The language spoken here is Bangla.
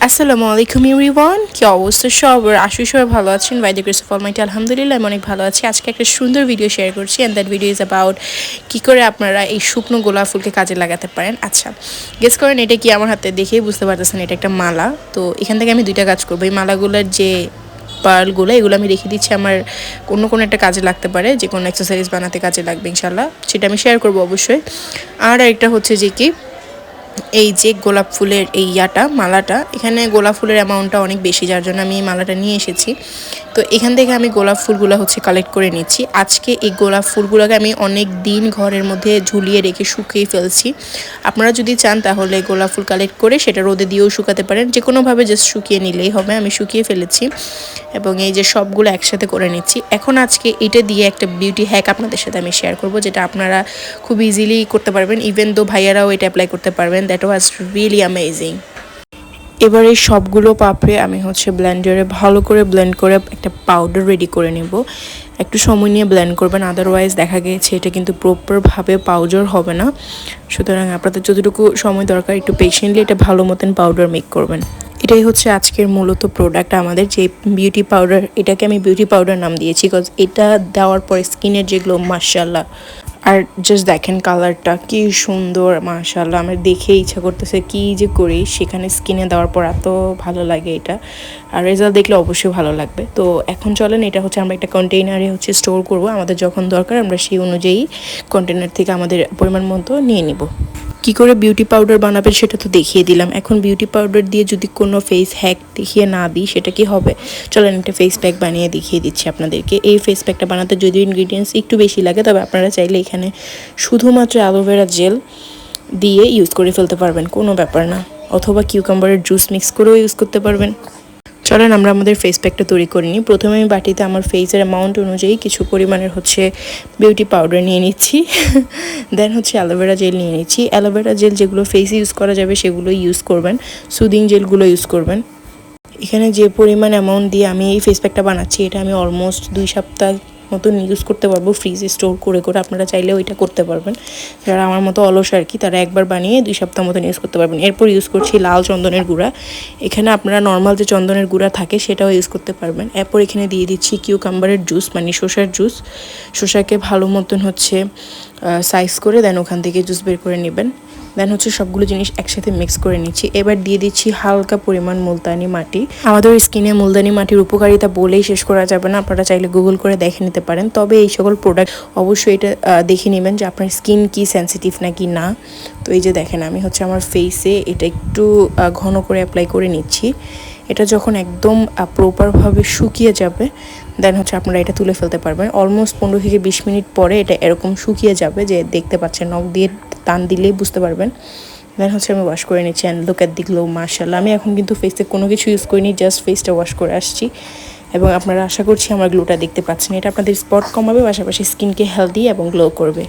আসসালামু আলাইকুম এভরিওয়ান, কি অবস্থা সবার? আশা সবাই ভালো আছেন। By the grace of almighty আলহামদুলিল্লাহ আমি অনেক ভালো আছি। আজকে একটা সুন্দর ভিডিও শেয়ার করছি, and that video is about কী করে আপনারা এই শুকনো গোলাপ ফুলকে কাজে লাগাতে পারেন। আচ্ছা, গেস করেন এটা কি? আমার হাতে দেখেই বুঝতে পারতেছেন এটা একটা মালা। তো এখান থেকে আমি দুইটা কাজ করবো। এই মালাগুলোর যে পার্লগুলো, এগুলো আমি রেখে দিচ্ছি, আমার অন্য কোনো একটা কাজে লাগতে পারে, যে কোনো এক্সারসাইজ বানাতে কাজে লাগবে ইনশাল্লাহ, সেটা আমি শেয়ার করবো অবশ্যই। আর একটা হচ্ছে যে কি, এই যে গোলাপ ফুলের এই মালাটা, এখানে গোলাপ ফুলের অ্যামাউন্টটা অনেক বেশি, যার জন্য আমি এই মালাটা নিয়ে এসেছি। তো এখান থেকে আমি গোলাপ ফুলগুলো কালেক্ট করে নিচ্ছি। আজকে এই গোলাপ ফুলগুলোকে আমি অনেক দিন ঘরের মধ্যে ঝুলিয়ে রেখে শুকিয়ে ফেলছি। আপনারা যদি চান তাহলে গোলাপ ফুল কালেক্ট করে সেটা রোদে দিয়েও শুকাতে পারেন, যে কোনোভাবে জাস্ট শুকিয়ে নিলেই হবে। আমি শুকিয়ে ফেলেছি এবং এই যে সবগুলো একসাথে করে নিচ্ছি। এখন আজকে এটা দিয়ে একটা বিউটি হ্যাক আপনাদের সাথে আমি শেয়ার করব, যেটা আপনারা খুব ইজিলি করতে পারবেন। ইভেন দো ভাইয়ারাও এটা অ্যাপ্লাই করতে পারবেন। That was really amazing. এবার এই সবগুলো পাপড়ে আমি ব্লেন্ডারে ভালো করে ব্লেন্ড করে একটা পাউডার রেডি করে নেব। একটু সময় নিয়ে ব্লেন্ড করবেন, আদারওয়াইজ দেখা গিয়েছে এটা কিন্তু প্রপারভাবে পাউডার হবে না। সুতরাং আপনাদের যতটুকু সময় দরকার, একটু পেশেন্টলি এটা ভালো মতন পাউডার মেক করবেন। এটাই হচ্ছে আজকের মূলত প্রোডাক্ট আমাদের, যে বিউটি পাউডার। এটাকে আমি বিউটি পাউডার নাম দিয়েছি বিকজ এটা দেওয়ার পরে স্কিনের যে গ্লো, মাশাআল্লাহ। আর জাস্ট দেখেন কালারটা কি সুন্দর, মাশাআল্লাহ। আমার দেখে ইচ্ছা করতেছে কি যে করি, সেখানে স্কিনে দেওয়ার পর এত ভালো লাগে এটা। আর রেজাল্ট দেখলে অবশ্যই ভালো লাগবে। তো এখন চলেন, এটা আমরা একটা কন্টেইনারে স্টোর করব। আমাদের যখন দরকার আমরা সেই অনুযায়ী কন্টেইনার থেকে আমাদের পরিমাণ মতো নিয়ে নিব। কি করে বিউটি পাউডার বানাবেন সেটা তো দেখিয়ে দিলাম। এখন বিউটি পাউডার দিয়ে যদি কোনো ফেস হ্যাক দেখিয়ে না দিই, সেটা কি হবে? চলেন একটা ফেস প্যাক বানিয়ে দেখিয়ে দিচ্ছি আপনাদেরকে। এই ফেস প্যাকটা বানাতে যদিও ইনগ্রিডিয়েন্টস একটু বেশি লাগে, তবে আপনারা চাইলে এখানে শুধুমাত্র অ্যালোভেরা জেল দিয়ে ইউজ করে ফেলতে পারবেন, কোনো ব্যাপার না। অথবা কিউকাম্বারের জুস মিক্স করেও ইউজ করতে পারবেন। চলেন আমরা আমাদের ফেস প্যাকটা তৈরি করে নিই। প্রথমে আমি বাটিতে আমার ফেসের অ্যামাউন্ট অনুযায়ী কিছু পরিমাণের বিউটি পাউডার নিয়ে নিচ্ছি। দেন অ্যালোভেরা জেল নিয়ে নিচ্ছি। অ্যালোভেরা জেল যেগুলো ফেসে ইউজ করা যাবে সেগুলো ইউজ করবেন, সুদিং জেলগুলো ইউজ করবেন। এখানে যে পরিমাণ অ্যামাউন্ট দিয়ে আমি এই ফেস প্যাকটা বানাচ্ছি, এটা আমি অলমোস্ট 2 সপ্তাহ মতন ইউজ করতে পারবো ফ্রিজে স্টোর করে করে। আপনারা চাইলেও এটা করতে পারবেন, যারা আমার মতো অলস আর কি, তারা একবার বানিয়ে 2 সপ্তাহ মতন ইউজ করতে পারবেন। এরপর ইউজ করছি লাল চন্দনের গুঁড়া। এখানে আপনারা নর্মাল যে চন্দনের গুঁড়া থাকে সেটাও ইউজ করতে পারবেন। এরপর এখানে দিয়ে দিচ্ছি কিউকাম্বারের জুস, মানে শসার জুস। শসাকে ভালো মতন সাইজ করে দেন ওখান থেকে জুস বের করে নেবেন। দেন সবগুলো জিনিস একসাথে মিক্স করে নিচ্ছি। এবার দিয়ে দিচ্ছি হালকা পরিমাণ মুলতানি মাটি। আমাদের স্কিনে মুলতানি মাটির উপকারিতা বলেই শেষ করা যাবে না, আপনারা চাইলে গুগল করে দেখে নিতে পারেন। তবে এই সকল প্রোডাক্ট অবশ্যই এটা দেখে নেবেন যে আপনার স্কিন কি সেন্সিটিভ নাকি না। তো এই যে দেখেন, আমি আমার ফেসে এটা একটু ঘন করে অ্যাপ্লাই করে নিচ্ছি। এটা যখন একদম প্রপারভাবে শুকিয়ে যাবে, দেন আপনারা এটা তুলে ফেলতে পারবেন। অলমোস্ট 15 থেকে 20 মিনিট পরে এটা এরকম শুকিয়ে যাবে, যে দেখতে পাচ্ছেন, নখ দিয়ে টান দিলেই বুঝতে পারবেন। দেন আমি ওয়াশ করে নিচ্ছি, and look at the glow, মাশাআল্লাহ। আমি এখন কিন্তু ফেসে কোনো কিছু ইউজ করিনি, জাস্ট ফেসটা ওয়াশ করে আসছি। এবং আপনারা আশা করছি আমার গ্লোটা দেখতে পাচ্ছেন। এটা আপনাদের স্পট কমাবে, পাশাপাশি স্কিনকে হেলদি এবং গ্লো করবে।